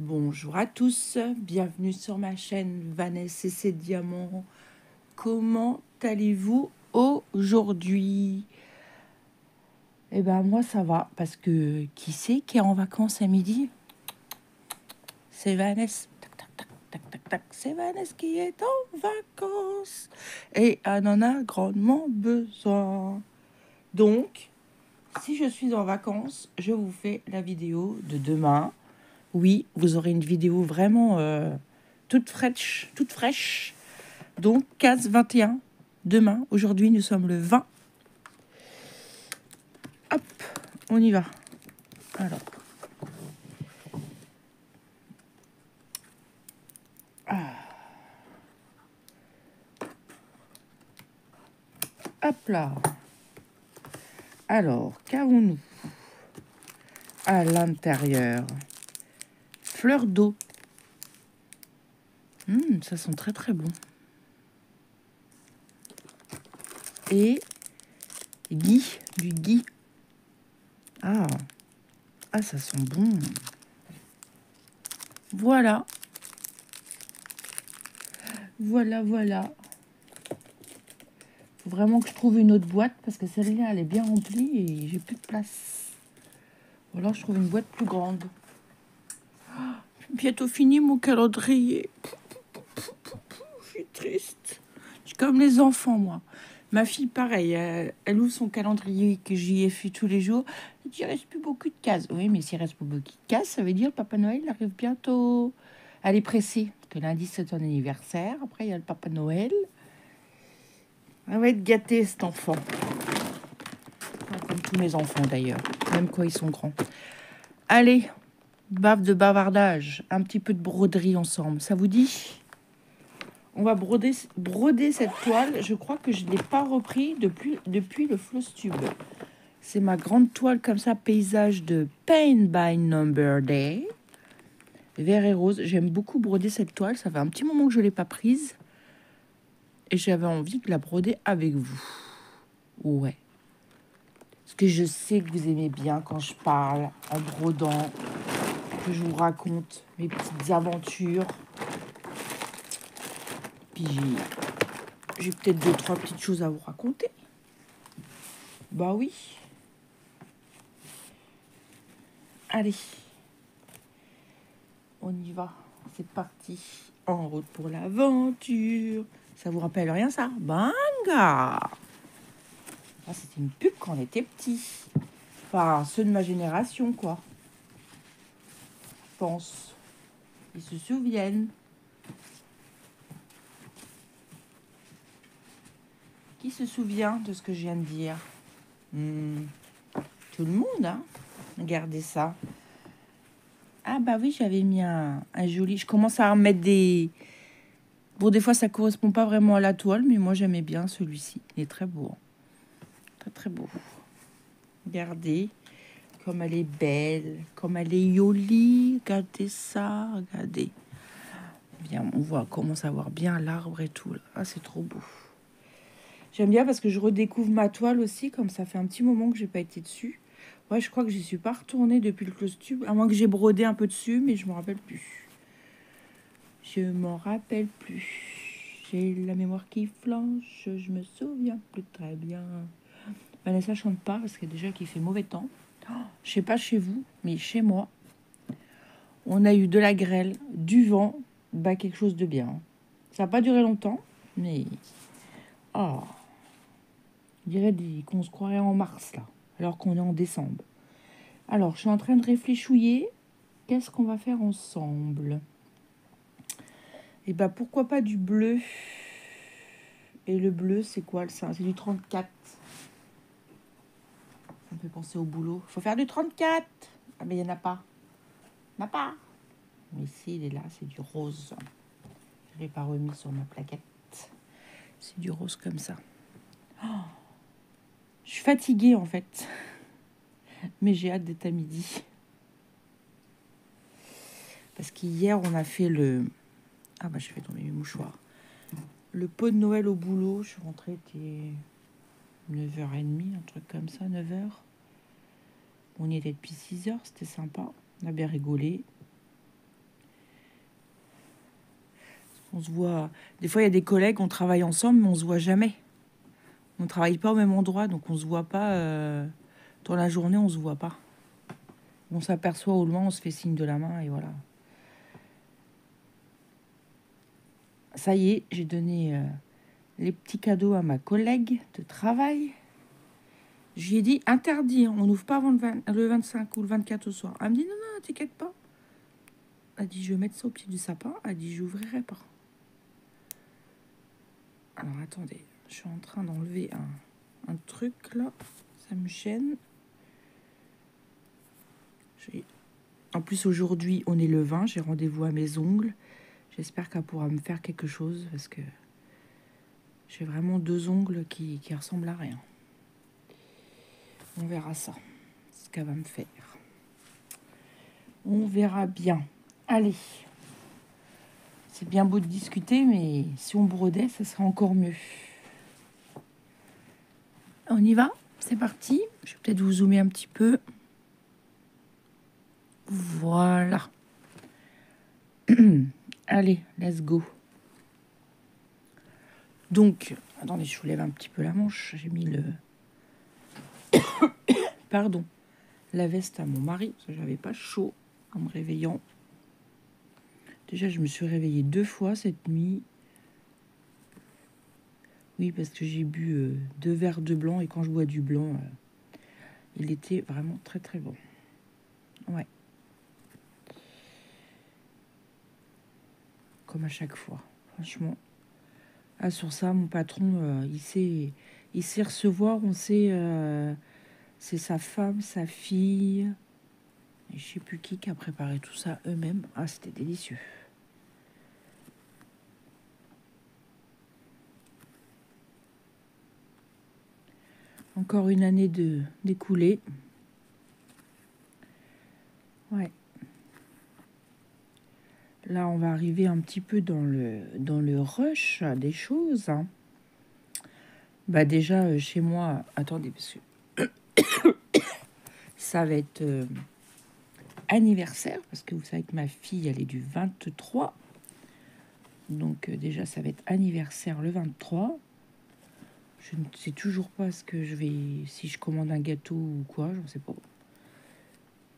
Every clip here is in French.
Bonjour à tous, bienvenue sur ma chaîne Vanessa et ses diamants. Comment allez-vous aujourd'hui? Eh ben moi ça va, parce que qui c'est qui est en vacances à midi? C'est Vanessa. Tac, tac, tac, tac, tac, tac. C'est Vanessa qui est en vacances et elle en a grandement besoin. Donc, si je suis en vacances, je vous fais la vidéo de demain. Oui, vous aurez une vidéo vraiment toute fraîche, toute fraîche. Donc, 15-21, demain. Aujourd'hui, nous sommes le 20. Hop, on y va. Alors. Hop là. Alors, qu'avons-nous à l'intérieur? Fleur d'eau. Ça sent très très bon. Et gui, du gui. Ah, ça sent bon. Voilà. Voilà. Faut vraiment que je trouve une autre boîte parce que celle-là, elle est bien remplie et j'ai plus de place. Ou alors, je trouve une boîte plus grande. Bientôt fini mon calendrier. Je suis triste. Je suis comme les enfants, moi. Ma fille, pareil, elle ouvre son calendrier que j'y ai fait tous les jours. Elle dit, il reste plus beaucoup de cases. Oui, mais s'il reste plus beaucoup de cases, ça veut dire le Papa Noël arrive bientôt. Elle est pressée, parce que lundi, c'est ton anniversaire. Après, il y a le Papa Noël. Elle va être gâtée, cet enfant. Comme tous mes enfants, d'ailleurs. Même quand ils sont grands. Allez, bave de bavardage. Un petit peu de broderie ensemble. Ça vous dit ? On va broder cette toile. Je crois que je ne l'ai pas repris depuis le Floss Tube. C'est ma grande toile comme ça, paysage de Paint by Number Day. Vert et rose. J'aime beaucoup broder cette toile. Ça fait un petit moment que je ne l'ai pas prise. Et j'avais envie de la broder avec vous. Ouais. Parce que je sais que vous aimez bien quand je parle en brodant, que je vous raconte mes petites aventures. Puis j'ai peut-être 2-3 petites choses à vous raconter. Bah oui. Allez. On y va. C'est parti. En route pour l'aventure. Ça vous rappelle rien, ça? Banga! Ah, c'était une pub quand on était petit. Enfin, ceux de ma génération, quoi. Je pense. Ils se souviennent. Qui se souvient de ce que je viens de dire? Tout le monde, hein? Regardez ça. Ah bah oui, j'avais mis un joli... Je commence à remettre des... Bon, des fois, ça correspond pas vraiment à la toile, mais moi, j'aimais bien celui-ci. Il est très beau. Très, très beau. Regardez comme elle est belle, comme elle est jolie. Regardez ça, regardez. Bien, on voit, commence à voir bien l'arbre et tout. Là. Ah, c'est trop beau. J'aime bien parce que je redécouvre ma toile aussi, comme ça fait un petit moment que j'ai pas été dessus. Ouais, je crois que j'y suis pas retournée depuis le Floss Tube, à moins que j'ai brodé un peu dessus, mais je me rappelle plus. Je m'en rappelle plus. J'ai la mémoire qui flanche, je me souviens plus très bien. Vanessa chante pas parce que déjà qu'il fait mauvais temps. Oh, je sais pas chez vous, mais chez moi, on a eu de la grêle, du vent, bah quelque chose de bien. Ça n'a pas duré longtemps, mais oh, on dirait qu'on se croirait en mars là, alors qu'on est en décembre. Alors, je suis en train de réfléchouiller. Qu'est-ce qu'on va faire ensemble? Et bah pourquoi pas du bleu? Et le bleu, c'est quoi ça? C'est du 34. Ça me fait penser au boulot. Faut faire du 34. Ah mais il n'y en a pas. Il n'y en a pas. Mais si, il est là, c'est du rose. Je ne l'ai pas remis sur ma plaquette. C'est du rose comme ça. Oh, je suis fatiguée en fait. Mais j'ai hâte d'être à midi. Parce qu'hier, on a fait le... Ah bah, je fais tomber mes mouchoirs. Le pot de Noël au boulot. Je suis rentrée, c'était 9h30, un truc comme ça, 9h. On y était depuis 6h, c'était sympa. On a bien rigolé. On se voit... Des fois, il y a des collègues, on travaille ensemble, mais on se voit jamais. On ne travaille pas au même endroit, donc on se voit pas... Dans la journée, on se voit pas. On s'aperçoit au loin, on se fait signe de la main, et voilà. Ça y est, j'ai donné les petits cadeaux à ma collègue de travail. Je lui ai dit, interdit, hein, on n'ouvre pas avant le 25 ou le 24 au soir. Elle me dit, non, non, t'inquiète pas. Elle dit, je vais mettre ça au pied du sapin. Elle dit, j'ouvrirai pas. Alors, attendez, je suis en train d'enlever un truc, là. Ça me gêne. En plus, aujourd'hui, on est le 20. J'ai rendez-vous à mes ongles. J'espère qu'elle pourra me faire quelque chose, parce que j'ai vraiment 2 ongles qui ressemblent à rien. On verra ça, ce qu'elle va me faire. On verra bien. Allez. C'est bien beau de discuter, mais si on brodait, ça serait encore mieux. On y va, c'est parti. Je vais peut-être vous zoomer un petit peu. Voilà. Allez, let's go. Donc, attendez, je vous lève un petit peu la manche. J'ai mis le... Pardon. La veste à mon mari, parce que j'avais pas chaud en me réveillant. Déjà, je me suis réveillée 2 fois cette nuit. Oui, parce que j'ai bu 2 verres de blanc, et quand je bois du blanc, il était vraiment très très bon. Ouais. Comme à chaque fois, franchement. Ah, sur ça, mon patron, il sait recevoir, on sait, c'est sa femme, sa fille, et je sais plus qui a préparé tout ça eux-mêmes. Ah, c'était délicieux. Encore une année d'écoulée. Ouais. Là, on va arriver un petit peu dans le rush des choses. Hein. Bah déjà, chez moi, attendez, parce que ça va être anniversaire, parce que vous savez que ma fille, elle est du 23. Donc déjà, ça va être anniversaire le 23. Je ne sais toujours pas ce que je vais... Si je commande un gâteau ou quoi, je ne sais pas.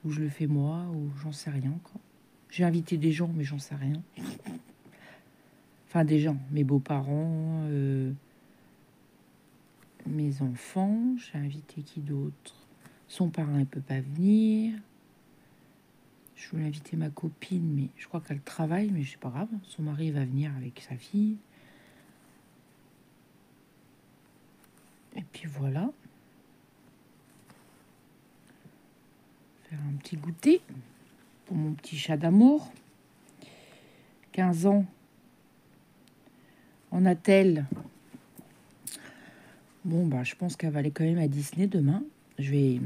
Ou je le fais moi, ou j'en sais rien, quoi. J'ai invité des gens, mais j'en sais rien. Enfin, des gens, mes beaux-parents, mes enfants. J'ai invité qui d'autre? Son parrain ne peut pas venir. Je voulais inviter ma copine, mais je crois qu'elle travaille, mais c'est pas grave. Son mari va venir avec sa fille. Et puis voilà. Faire un petit goûter pour mon petit chat d'amour. 15 ans. En a-t-elle? Bon, bah, je pense qu'elle va aller quand même à Disney demain. Je vais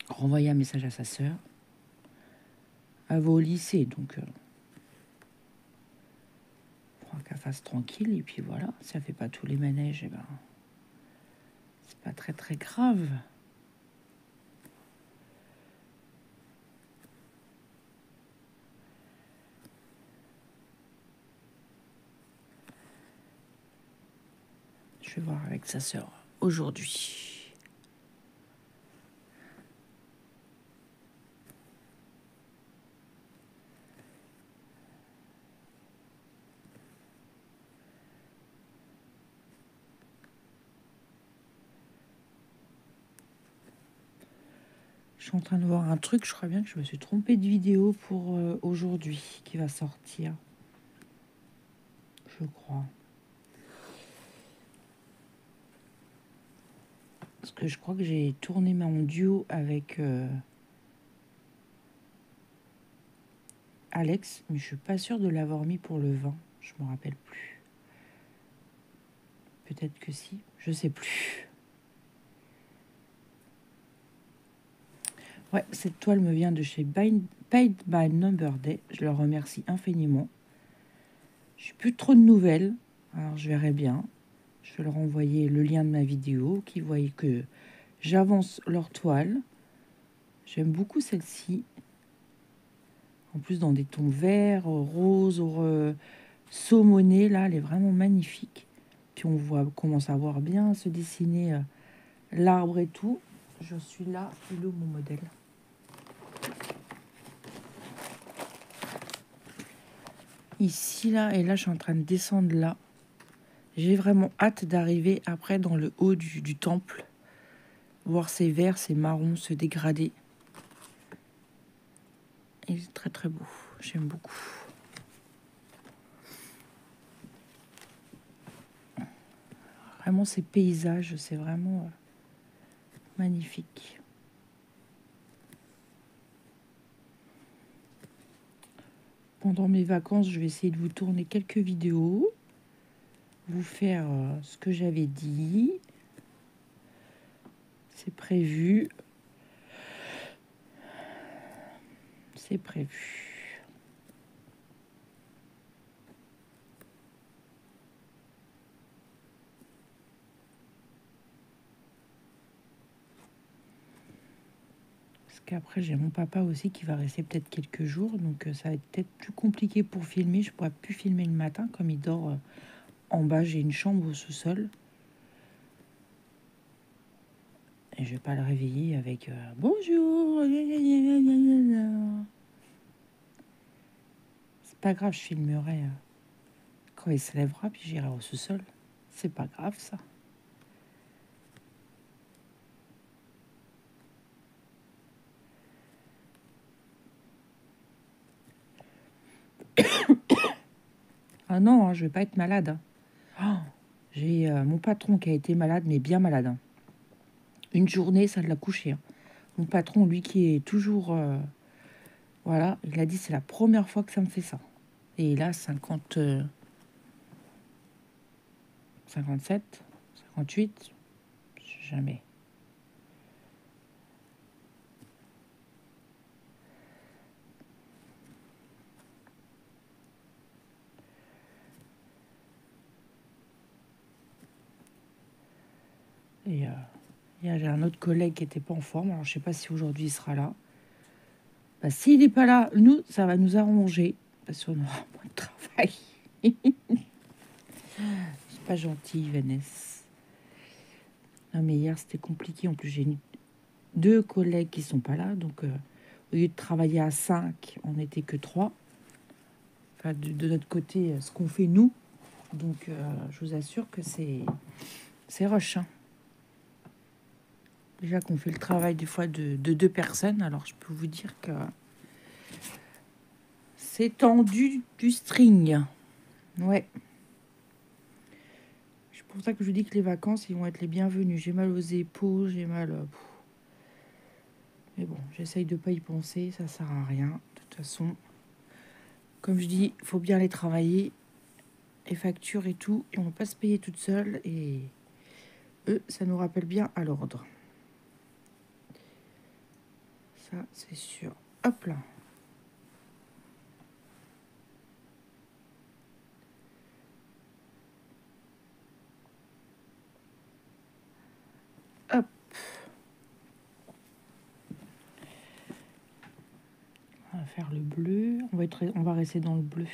renvoyer un message à sa sœur. Elle va au lycée, donc il faudra qu'elle fasse tranquille. Et puis voilà, si elle fait pas tous les manèges, eh ben, c'est pas très très grave. Je vais voir avec sa sœur aujourd'hui. Je suis en train de voir un truc, je crois bien que je me suis trompée de vidéo pour aujourd'hui qui va sortir. Je crois. Parce que je crois que j'ai tourné mon duo avec Alex, mais je suis pas sûre de l'avoir mis pour le 20. Je me rappelle plus. Peut-être que si, je sais plus. Ouais, cette toile me vient de chez Paid by Number Day. Je leur remercie infiniment. Je n'ai plus trop de nouvelles, alors je verrai bien. Je vais leur envoyer le lien de ma vidéo, qui voient que j'avance leur toile. J'aime beaucoup celle-ci. En plus, dans des tons verts, roses, saumonée, là, elle est vraiment magnifique. Puis on voit, commence à voir bien se dessiner l'arbre et tout. Je suis là, il est où mon modèle? Ici, là, et là, je suis en train de descendre là. J'ai vraiment hâte d'arriver après dans le haut du temple, voir ces verts, ces marrons se dégrader. Il est très très beau, j'aime beaucoup. Vraiment ces paysages, c'est vraiment magnifique. Pendant mes vacances, je vais essayer de vous tourner quelques vidéos, vous faire ce que j'avais dit. C'est prévu. C'est prévu. Parce qu'après, j'ai mon papa aussi qui va rester peut-être quelques jours. Donc, ça va être peut-être plus compliqué pour filmer. Je ne pourrai plus filmer le matin comme il dort en bas. J'ai une chambre au sous-sol. Et je vais pas le réveiller avec bonjour. C'est pas grave, je filmerai quand il se lèvera, puis j'irai au sous-sol. C'est pas grave, ça. Ah non, hein, je vais pas être malade. Hein. Oh, j'ai mon patron qui a été malade, mais bien malade. Hein. Une journée, ça l'a couché. Hein. Mon patron, lui, qui est toujours... voilà, il a dit c'est la première fois que ça me fait ça. Et il a 57, 58, jamais. Et j'ai un autre collègue qui n'était pas en forme. Alors, je sais pas si aujourd'hui il sera là. Bah, s'il n'est pas là, nous, ça va nous arranger. Parce qu'on aura moins de travail. C'est pas gentil, Vanessa. Non, mais hier, c'était compliqué. En plus, j'ai deux collègues qui sont pas là. Donc, au lieu de travailler à 5, on n'était que 3. Enfin, de notre côté, ce qu'on fait, nous. Donc, je vous assure que c'est rush. Hein. Déjà qu'on fait le travail des fois de 2 personnes. Alors, je peux vous dire que c'est tendu du string. Ouais. C'est pour ça que je vous dis que les vacances, ils vont être les bienvenus. J'ai mal aux épaules, j'ai mal... Mais bon, j'essaye de pas y penser, ça sert à rien. De toute façon, comme je dis, il faut bien les travailler, les factures et tout. Et on va pas se payer toute seule. Et eux, ça nous rappelle bien à l'ordre. Ça, c'est sûr. Hop là. Hop. On va faire le bleu. On va rester dans le bleu.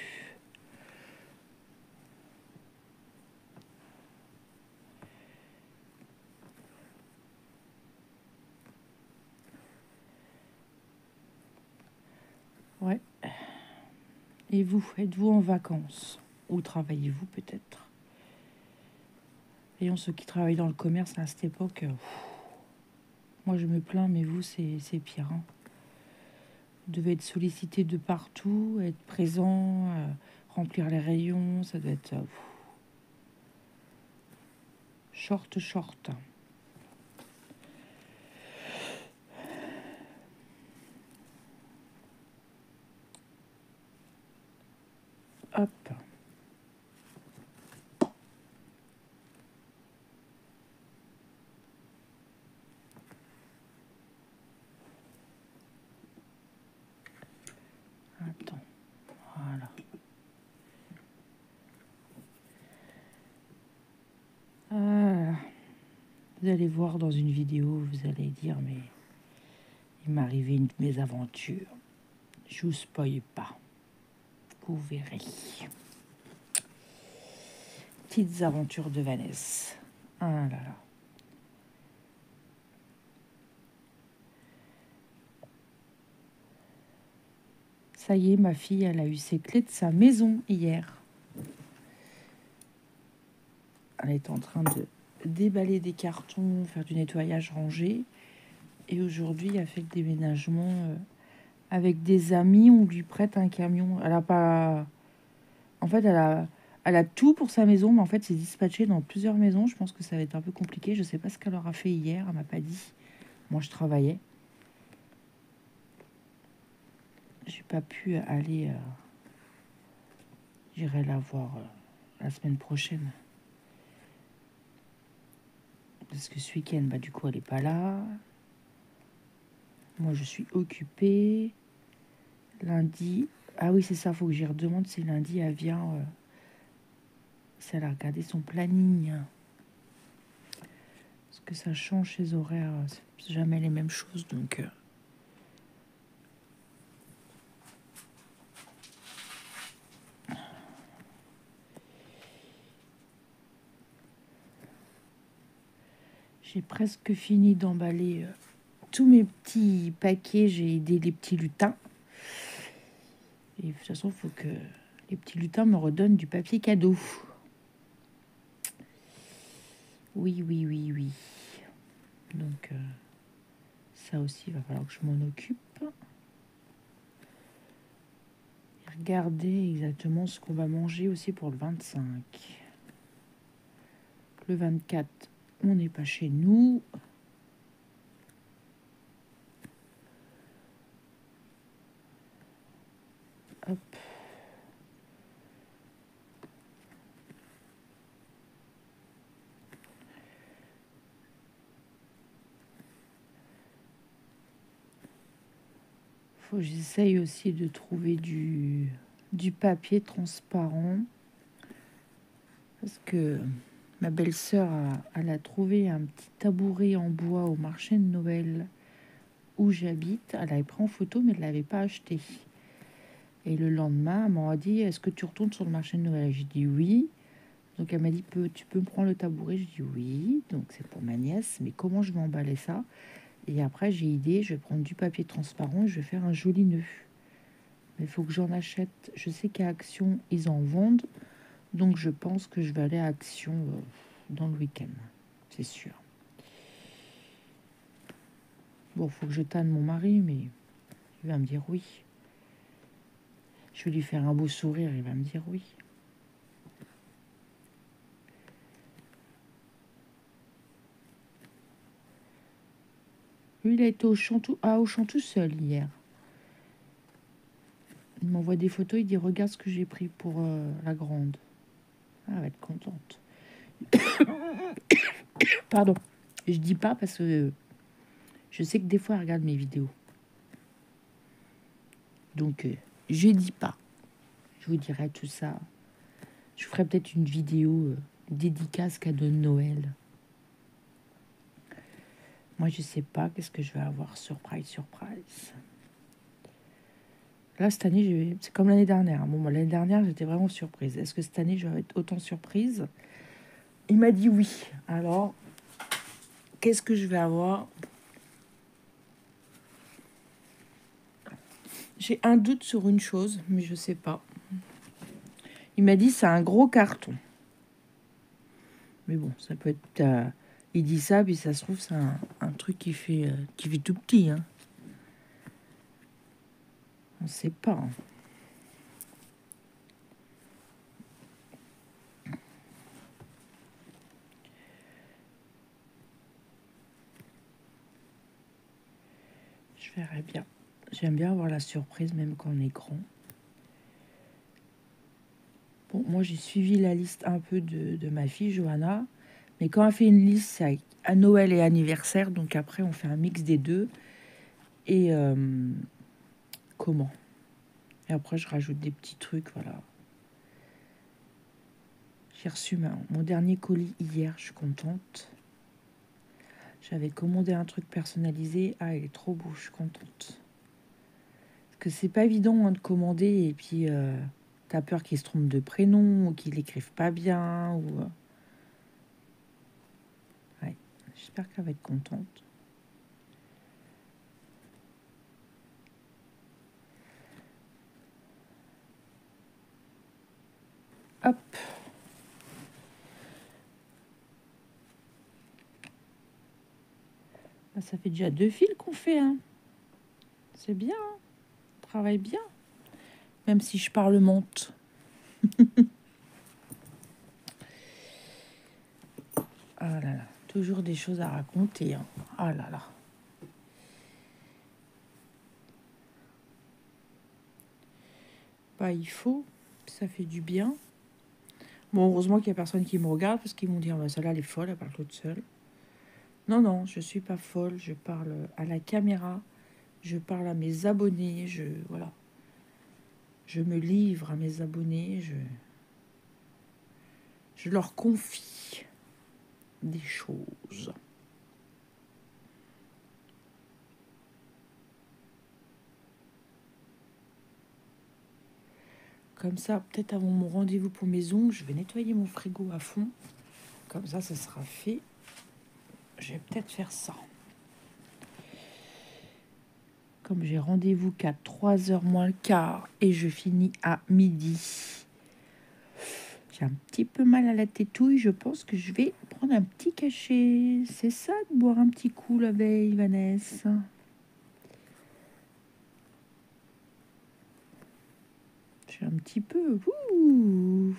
Ouais. Et vous, êtes-vous en vacances? Ou travaillez-vous peut-être? Ayons ceux qui travaillent dans le commerce à cette époque, moi je me plains, mais vous, c'est pire. Hein. Vous devez être sollicité de partout, être présent, remplir les rayons, ça doit être short. Hop. Attends. Voilà. Vous allez voir dans une vidéo, vous allez dire, mais il m'est arrivé une mésaventure. Je vous spoil pas. Vous verrez. petites aventures de Vanessa. Ah là là. Ça y est, ma fille, elle a eu ses clés de sa maison hier. Elle est en train de déballer des cartons, faire du nettoyage, ranger. Et aujourd'hui, elle fait le déménagement avec des amis. On lui prête un camion. Elle a pas... En fait, elle a tout pour sa maison, mais en fait, c'est dispatché dans plusieurs maisons. Je pense que ça va être un peu compliqué. Je sais pas ce qu'elle aura fait hier. Elle m'a pas dit. Moi, je travaillais. J'ai pas pu aller... J'irai la voir la semaine prochaine. Parce que ce week-end, bah, du coup, elle est pas là. Moi, je suis occupée. Lundi... Ah oui, c'est ça, faut que j'y redemande si lundi, elle vient... si elle a regardé son planning. Parce que ça change ses horaires. C'est jamais les mêmes choses, donc... J'ai presque fini d'emballer tous mes petits paquets. J'ai aidé les petits lutins. Et de toute façon, il faut que les petits lutins me redonnent du papier cadeau. Oui, oui, oui, oui. Donc, ça aussi, il va falloir que je m'en occupe. Regardez exactement ce qu'on va manger aussi pour le 25. Le 24, on n'est pas chez nous. Hop. Faut que j'essaye aussi de trouver du papier transparent. Parce que ma belle-sœur, elle a trouvé un petit tabouret en bois au marché de Noël où j'habite. Elle l'avait pris en photo, mais elle ne l'avait pas acheté. Et le lendemain, elle m'a dit, est-ce que tu retournes sur le marché de Noël? J'ai dit oui. Donc elle m'a dit, tu peux me prendre le tabouret? J'ai dit oui. Donc c'est pour ma nièce. Mais comment je vais emballer ça? Et après, j'ai idée, je vais prendre du papier transparent et je vais faire un joli nœud. Mais il faut que j'en achète. Je sais qu'à Action, ils en vendent. Donc je pense que je vais aller à Action dans le week-end. C'est sûr. Bon, faut que je tanne mon mari, mais il va me dire oui. Je vais lui faire un beau sourire, il va me dire oui. Lui, il a été au champ tout seul hier. Il m'envoie des photos, il dit regarde ce que j'ai pris pour la grande. Ah, elle va être contente. Pardon. Je dis pas parce que je sais que des fois elle regarde mes vidéos. Donc je dis pas. Je vous dirai tout ça. Je ferai peut-être une vidéo dédicace cadeau de Noël. Moi je sais pas qu'est-ce que je vais avoir. Surprise. Là, cette année, c'est comme l'année dernière. Bon, l'année dernière, j'étais vraiment surprise. Est-ce que cette année, je vais être autant surprise? Il m'a dit oui. Alors, qu'est-ce que je vais avoir? J'ai un doute sur une chose, mais je sais pas. Il m'a dit c'est un gros carton. Mais bon, ça peut être... il dit ça, puis ça se trouve, c'est un truc qui fait tout petit. Hein. On sait pas. Hein. Je verrai bien. J'aime bien avoir la surprise, même quand on est grand. Bon, moi, j'ai suivi la liste un peu de ma fille, Johanna. Mais quand elle fait une liste, c'est à Noël et anniversaire. Donc après, on fait un mix des deux. Et comment? Et après, je rajoute des petits trucs, voilà. J'ai reçu mon dernier colis hier, je suis contente. J'avais commandé un truc personnalisé. Ah, il est trop beau, je suis contente. Parce que c'est pas évident hein, de commander et puis T'as peur qu'il se trompe de prénom ou qu'il écrive pas bien. Ou... Ouais, j'espère qu'elle va être contente. Hop. Bah, ça fait déjà 2 fils qu'on fait. Hein. C'est bien. Hein. On travaille bien. Même si je parlemente. Ah là là. Toujours des choses à raconter. Hein. Ah là là. Bah, il faut. Ça fait du bien. Bon, heureusement qu'il n'y a personne qui me regarde parce qu'ils vont dire bah, celle-là, elle est folle, elle parle toute seule. Non, non, je ne suis pas folle. Je parle à la caméra. Je parle à mes abonnés. Voilà. Je me livre à mes abonnés. Je leur confie des choses. Comme ça, peut-être avant mon rendez-vous pour mes ongles, je vais nettoyer mon frigo à fond. Comme ça sera fait. Je vais peut-être faire ça. Comme j'ai rendez-vous qu'à 3h moins le quart et je finis à midi. J'ai un petit peu mal à la tétouille. Je pense que je vais prendre un petit cachet. C'est ça de boire un petit coup la veille, Vanessa. J'ai un petit peu. Ouh.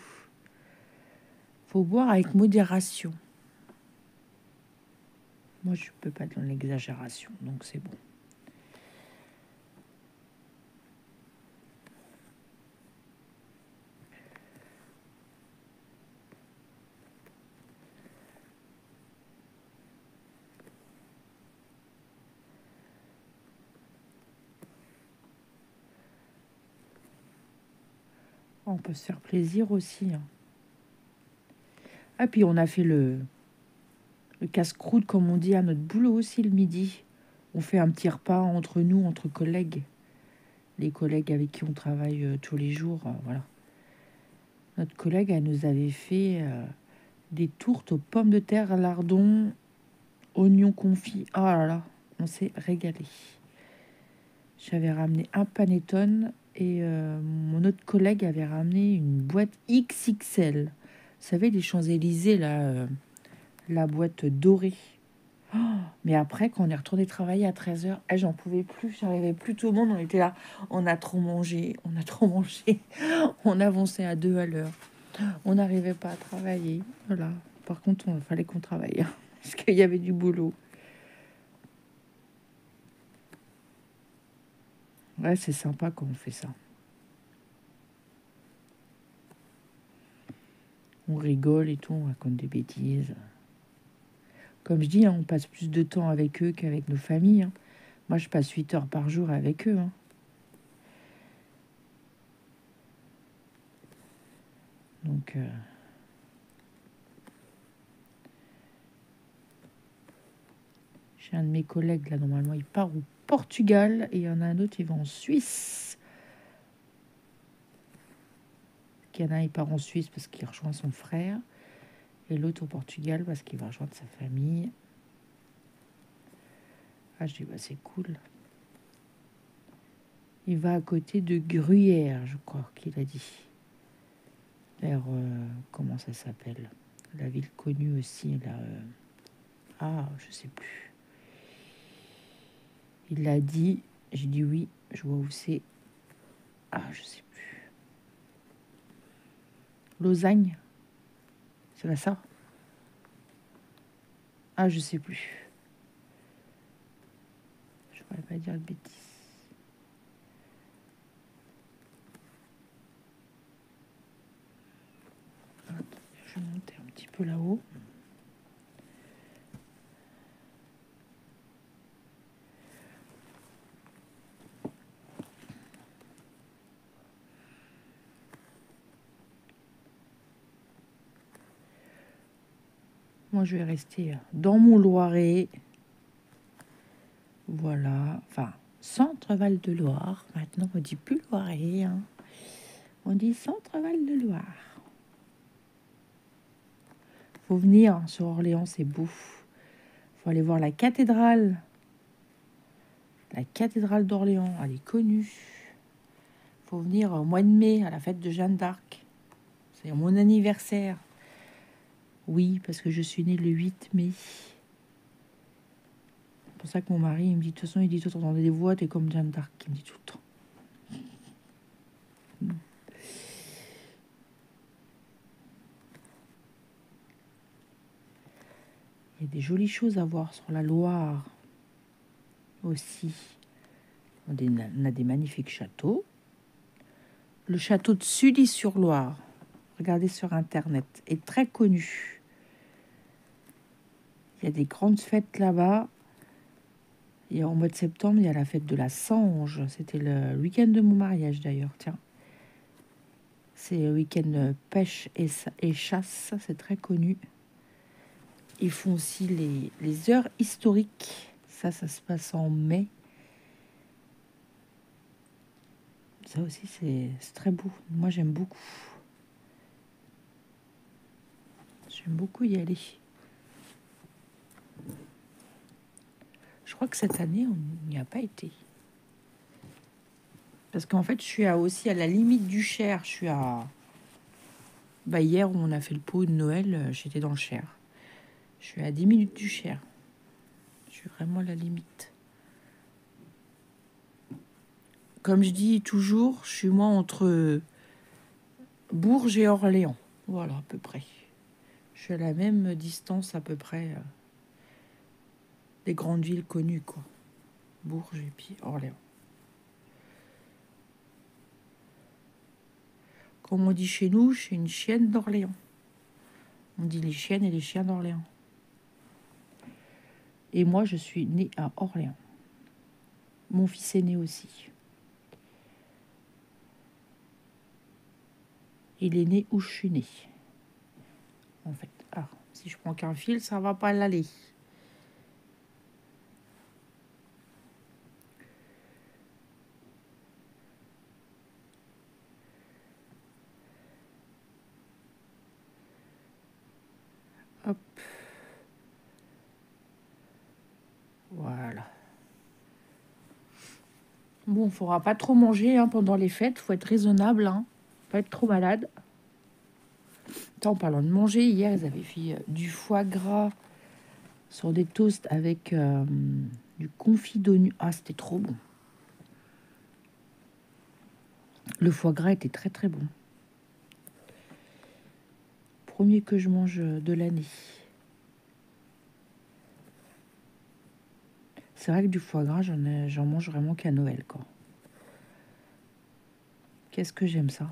Faut boire avec modération. Moi, je peux pas être dans l'exagération, donc c'est bon. On peut se faire plaisir aussi. Hein. Ah, puis on a fait le casse-croûte, comme on dit, à notre boulot aussi le midi. On fait un petit repas entre nous, entre collègues. Les collègues avec qui on travaille tous les jours, voilà. Notre collègue, elle nous avait fait des tourtes aux pommes de terre, lardons, oignons confits. Oh là là, on s'est régalé. J'avais ramené un panettone et mon autre collègue avait ramené une boîte XXL. Vous savez, les Champs-Élysées, là, la boîte dorée. Oh, mais après, quand on est retourné travailler à 13h, j'en pouvais plus, j'arrivais plus, tout le monde, on était là, on a trop mangé, on avançait à 2 à l'heure, on n'arrivait pas à travailler, voilà. Par contre, il fallait qu'on travaille, hein, parce qu'il y avait du boulot. Ouais, c'est sympa quand on fait ça. On rigole et tout, on raconte des bêtises. Comme je dis, hein, on passe plus de temps avec eux qu'avec nos familles. Hein. Moi, je passe 8 heures par jour avec eux. Hein. Donc, j'ai un de mes collègues, là, normalement, il part au Portugal. Et il y en a un autre, il va en Suisse. Il y en a un, il part en Suisse parce qu'il rejoint son frère. Et l'autre au Portugal parce qu'il va rejoindre sa famille. Ah, je dis, bah, c'est cool. Il va à côté de Gruyère, je crois qu'il a dit. Vers, comment ça s'appelle? La ville connue aussi, là. Ah, je sais plus. Il l'a dit, j'ai dit oui, je vois où c'est. Ah, je sais plus. Lausanne? C'est pas ça? Ah, je sais plus. Je ne pourrais pas dire de bêtises. Attends, je vais monter un petit peu là-haut. Moi, je vais rester dans mon Loiret. Voilà. Enfin, centre Val-de-Loire. Maintenant, on ne dit plus Loiret. Hein. On dit Centre-Val de Loire. Faut venir sur Orléans, c'est beau. Faut aller voir la cathédrale. La cathédrale d'Orléans, elle est connue. Faut venir au mois de mai à la fête de Jeanne d'Arc. C'est mon anniversaire. Oui, parce que je suis née le 8 mai. C'est pour ça que mon mari, il me dit, de toute façon, il dit, toi, t'entendais des voix, t'es comme Jeanne d'Arc. Il me dit tout le temps. Il y a des jolies choses à voir sur la Loire aussi. On a des magnifiques châteaux. Le château de Sully-sur-Loire, regardez sur Internet, est très connu. Il y a des grandes fêtes là-bas. Et en mois de septembre, il y a la fête de la Sange. C'était le week-end de mon mariage d'ailleurs, tiens. C'est le week-end pêche et chasse, c'est très connu. Ils font aussi les heures historiques. Ça se passe en mai. Ça aussi, c'est très beau. Moi, j'aime beaucoup. J'aime beaucoup y aller. Je crois que cette année, on n'y a pas été. Parce qu'en fait, je suis aussi à la limite du Cher. Je suis à... Bah, hier, où on a fait le pot de Noël, j'étais dans le Cher. Je suis à 10 minutes du Cher. Je suis vraiment à la limite. Comme je dis toujours, je suis moi entre Bourges et Orléans. Voilà, à peu près. Je suis à la même distance à peu près des grandes villes connues, quoi. Bourges et puis Orléans. Comme on dit chez nous, je suis une chienne d'Orléans. On dit les chiennes et les chiens d'Orléans. Et moi, je suis née à Orléans. Mon fils est né aussi. Il est né où je suis née. En fait, si je prends qu'un fil, ça va pas l'aller. Hop. Voilà. Bon, il ne faudra pas trop manger pendant les fêtes. Il faut être raisonnable. Pas être trop malade. En parlant de manger, hier, ils avaient fait du foie gras sur des toasts avec du confit d'oignon. Ah, c'était trop bon. Le foie gras était très, très bon. Premier que je mange de l'année. C'est vrai que du foie gras, j'en mange vraiment qu'à Noël, quoi. Qu'est-ce que j'aime ça.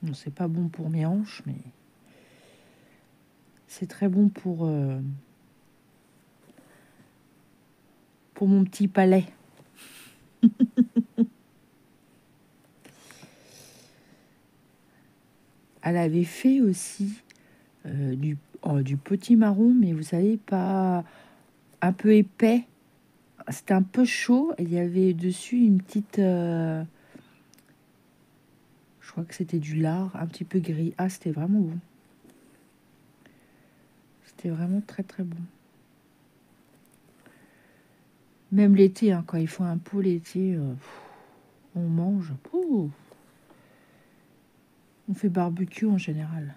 Bon, c'est pas bon pour mes hanches, mais c'est très bon pour mon petit palais. Elle avait fait aussi du potimarron, mais vous savez, pas un peu épais. C'était un peu chaud. Il y avait dessus une petite... je crois que c'était du lard, un petit peu gris. Ah, c'était vraiment bon. C'était vraiment très, très bon. Même l'été, quand ils font un pot l'été, on mange. On fait barbecue en général.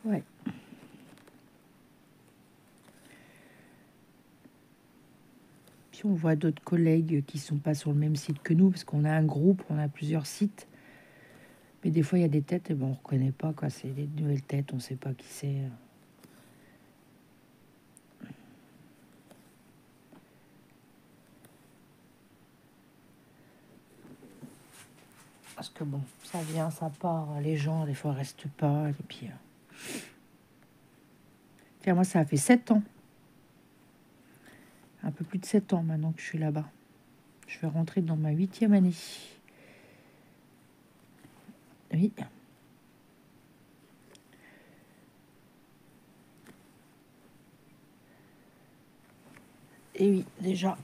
Ouais. Puis on voit d'autres collègues qui sont pas sur le même site que nous, parce qu'on a un groupe, on a plusieurs sites. Mais des fois, il y a des têtes, et on ne reconnaît pas, quoi. C'est des nouvelles têtes, on ne sait pas qui c'est. Parce que bon, ça vient, ça part. Les gens, des fois, restent pas. Et puis, tiens, moi, ça a fait 7 ans un peu plus de 7 ans maintenant que je suis là-bas. Je vais rentrer dans ma 8e année. Oui. Et oui, déjà.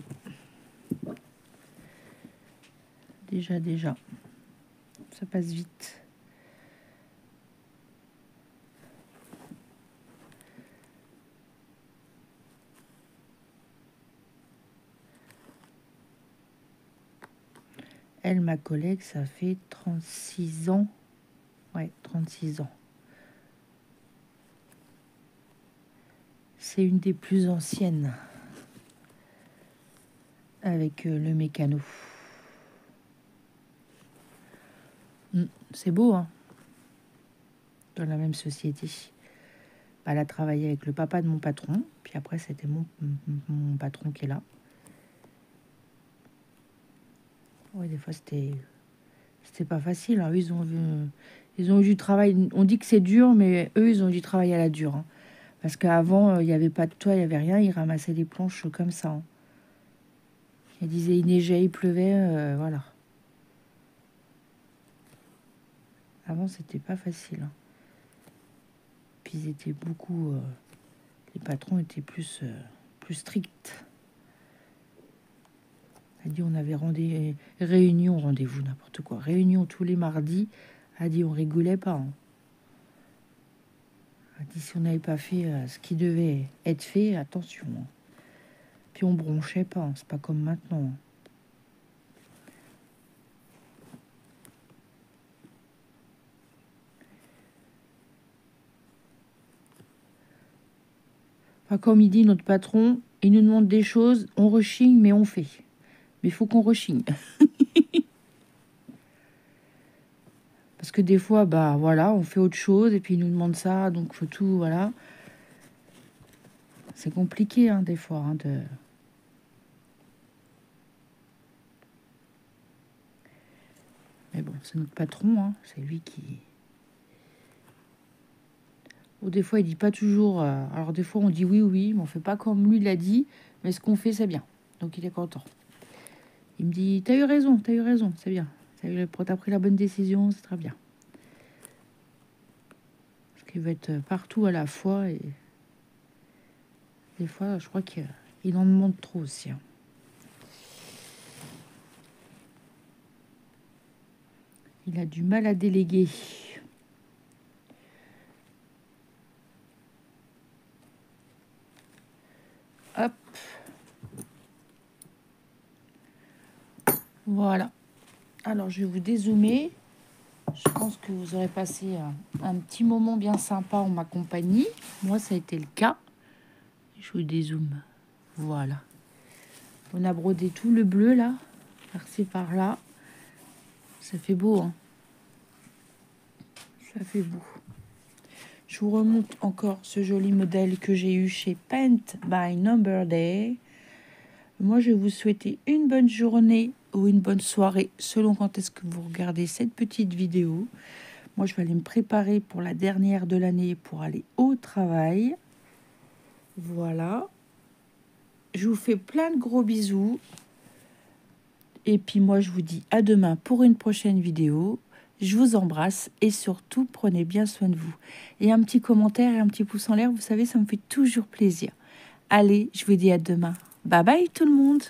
Déjà. Ça passe vite. Elle, ma collègue, ça fait 36 ans. Ouais, 36 ans. C'est une des plus anciennes. Avec le mécano. C'est beau, hein, dans la même société. Elle a travaillé avec le papa de mon patron. Puis après, c'était mon patron qui est là. Oui, des fois, c'était pas facile. Hein. Ils ont eu du travail. On dit que c'est dur, mais eux, ils ont dû travailler à la dure. Hein. Parce qu'avant, il n'y avait pas de toit, il n'y avait rien. Ils ramassaient des planches comme ça. Hein. Ils disaient, il neigeait, il pleuvait, voilà. Avant, c'était pas facile. Hein. Puis ils étaient beaucoup... les patrons étaient plus stricts. Elle dit, on avait rendez-vous, n'importe quoi. Réunion tous les mardis. Elle dit, on rigolait pas. Hein. Elle dit, si on n'avait pas fait ce qui devait être fait, attention. Hein. Puis on bronchait pas. Hein. C'est pas comme maintenant. Hein. Enfin, comme il dit notre patron, il nous demande des choses, on rechigne, mais on fait. Mais il faut qu'on rechigne. Parce que des fois, bah voilà, on fait autre chose et puis il nous demande ça, donc faut tout, voilà. C'est compliqué, hein, des fois, hein, de... Mais bon, c'est notre patron, hein, c'est lui qui... Ou des fois, il dit pas toujours... alors des fois, on dit oui, mais on fait pas comme lui l'a dit, mais ce qu'on fait, c'est bien. Donc il est content. Il me dit, t'as eu raison, c'est bien. T'as pris la bonne décision, c'est très bien. Parce qu'il veut être partout à la fois et... Des fois, je crois qu'il en demande trop aussi. Hein. Il a du mal à déléguer. Hop. Voilà. Alors, je vais vous dézoomer. Je pense que vous aurez passé un petit moment bien sympa en ma compagnie. Moi, ça a été le cas. Je vous dézoome. Voilà. On a brodé tout le bleu, là. Par-ci, par-là. Ça fait beau, hein. Ça fait beau. Je vous remonte encore ce joli modèle que j'ai eu chez Paint by Number Day. Moi, je vais vous souhaiter une bonne journée ou une bonne soirée, selon quand est-ce que vous regardez cette petite vidéo. Moi, je vais aller me préparer pour la dernière de l'année pour aller au travail. Voilà. Je vous fais plein de gros bisous. Et puis moi, je vous dis à demain pour une prochaine vidéo. Je vous embrasse et surtout, prenez bien soin de vous. Et un petit commentaire et un petit pouce en l'air, vous savez, ça me fait toujours plaisir. Allez, je vous dis à demain. Bye bye tout le monde.